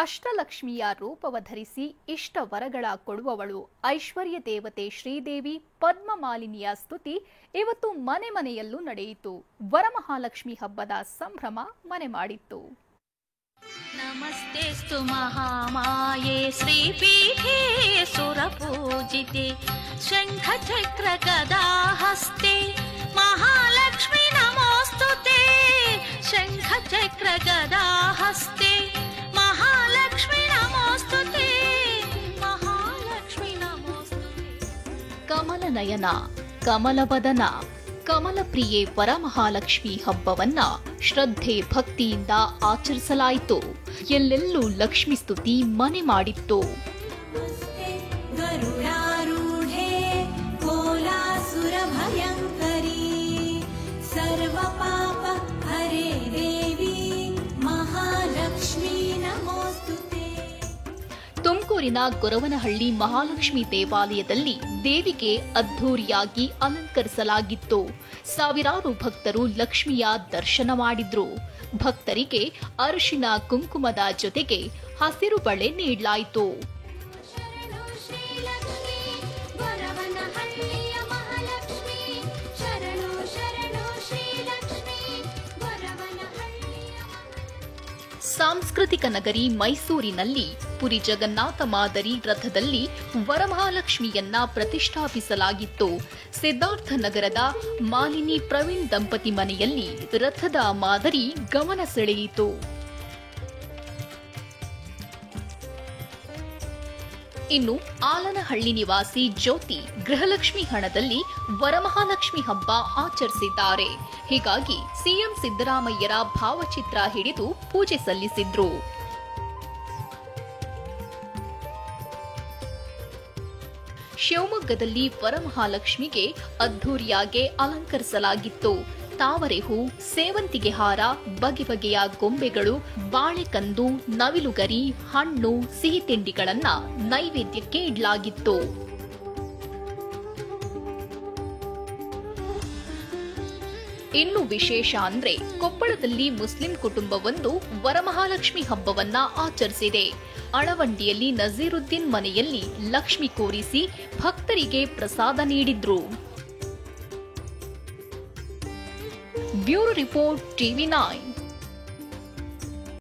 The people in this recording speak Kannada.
ಅಷ್ಟಲಕ್ಷ್ಮಿಯ ರೂಪವಧರಿಸಿ ಇಷ್ಟ ವರಗಳ ಕೊಡುವವಳು ಐಶ್ವರ್ಯ ದೇವತೆ ಶ್ರೀದೇವಿ ಪದ್ಮಮಾಲಿನಿಯ ಸ್ತುತಿ ಇವತ್ತು ಮನೆ ಮನೆಯಲ್ಲೂ ನಡೆಯಿತು. ವರಮಹಾಲಕ್ಷ್ಮಿ ಹಬ್ಬದ ಸಂಭ್ರಮ ಮನೆ ಮಾಡಿತ್ತು. ನಮಸ್ತೆಸ್ತು ಮಹಾಮಾಯೆ ಶ್ರೀಪೀಠೆ ಸುರಪೂಜಿತೆ ಶಂಖ ಚಕ್ರ ಗದಾ ಹಸ್ತೆ ಮಹಾಲಕ್ಷ್ಮಿ ನಮೋಸ್ತುತೆ ಶಂಖ ಚಕ್ರ ಗದಾ ಹಸ್ತೆ ಮಹಾಲಕ್ಷ್ಮಿ ನಮೋಸ್ತುತೆ ಮಹಾಲಕ್ಷ್ಮಿ ನಮೋಸ್ತುತೆ. ಕಮಲನಯನ ಕಮಲವದನ ಕಮಲಪ್ರಿಯೆ ವರಮಹಾಲಕ್ಷ್ಮಿ ಹಬ್ಬವನ್ನ ಶ್ರದ್ಧೆ ಭಕ್ತಿಯಿಂದ ಆಚರಿಸಲಾಯಿತು. ಎಲ್ಲೆಲ್ಲೂ ಲಕ್ಷ್ಮಿ ಸ್ತುತಿ ಮನೆ ಮಾಡಿತ್ತು. ಗರುಡಾರೂಢೆ ಕೋಲಾಸುರ ಭಯಂಕರಿ ಸರ್ವ ಪಾಪ ಹರೇ ದೇವಿ ಮಹಾಲಕ್ಷ್ಮಿ ನಮೋಸ್ತುತೆ. ತುಮಕೂರಿನ ಗೊರವನಹಳ್ಳಿ ಮಹಾಲಕ್ಷ್ಮಿ ದೇವಾಲಯದಲ್ಲಿ ದೇವಿಗೆ ಅದ್ಧೂರಿಯಾಗಿ ಅಲಂಕರಿಸಲಾಗಿತ್ತು. ಸಾವಿರಾರು ಭಕ್ತರು ಲಕ್ಷ್ಮಿಯ ದರ್ಶನ ಮಾಡಿದ್ರು. ಭಕ್ತರಿಗೆ ಅರಿಶಿನ ಕುಂಕುಮದ ಜೊತೆಗೆ ಹಸಿರು ಬಳೆ ನೀಡಲಾಯಿತು. ಸಾಂಸ್ಕೃತಿಕ ನಗರಿ ಮೈಸೂರಿನಲ್ಲಿ ಪುರಿ ಜಗನ್ನಾಥ ಮಾದರಿ ರಥದಲ್ಲಿ ವರಮಹಾಲಕ್ಷ್ಮಿಯನ್ನ ಪ್ರತಿಷ್ಠಾಪಿಸಲಾಗಿತ್ತು. ಸಿದ್ಧಾರ್ಥ ನಗರದ ಮಾಲಿನಿ ಪ್ರವೀಣ್ ದಂಪತಿ ಮನೆಯಲ್ಲಿ ರಥದ ಮಾದರಿ ಗಮನ ಸೆಳೆಯಿತು. ಇನ್ನು ಆಲನಹಳ್ಳಿ ನಿವಾಸಿ ಜ್ಯೋತಿ ಗೃಹಲಕ್ಷ್ಮಿ ಹಣದಲ್ಲಿ ವರಮಹಾಲಕ್ಷ್ಮಿ ಹಬ್ಬ ಆಚರಿಸಿದ್ದಾರೆ. ಹೀಗಾಗಿ ಸಿಎಂ ಸಿದ್ದರಾಮಯ್ಯರ ಭಾವಚಿತ್ರ ಹಿಡಿದು ಪೂಜೆ ಸಲ್ಲಿಸಿದ್ರು. ಶಿವಮೊಗ್ಗದಲ್ಲಿ ವರಮಹಾಲಕ್ಷ್ಮಿಗೆ ಅದ್ಧೂರಿಯಾಗಿ ಅಲಂಕರಿಸಲಾಗಿತ್ತು. ತಾವರೆ ಹೂ, ಸೇವಂತಿಗೆ ಹಾರ, ಬಗೆ ಬಗೆಯ ಗೊಂಬೆಗಳು, ಬಾಳೆಕಂದು, ನವಿಲುಗರಿ, ಹಣ್ಣು, ಸಿಹಿ ತಿಂಡಿಗಳನ್ನ ನೈವೇದ್ಯಕ್ಕೆ ಇಡಲಾಗಿತ್ತು. ಇನ್ನು ವಿಶೇಷ ಅಂದ್ರೆ ಕೊಪ್ಪಳದಲ್ಲಿ ಮುಸ್ಲಿಂ ಕುಟುಂಬವೊಂದು ವರಮಹಾಲಕ್ಷ್ಮಿ ಹಬ್ಬವನ್ನ ಆಚರಿಸಿದೆ. ಅಳವಂಡಿಯಲ್ಲಿ ನಜೀರುದ್ದೀನ್ ಮನೆಯಲ್ಲಿ ಲಕ್ಷ್ಮಿ ಕೂರಿಸಿ ಭಕ್ತರಿಗೆ ಪ್ರಸಾದ ನೀಡಿದ್ರು. Bureau report ಟಿವಿ9.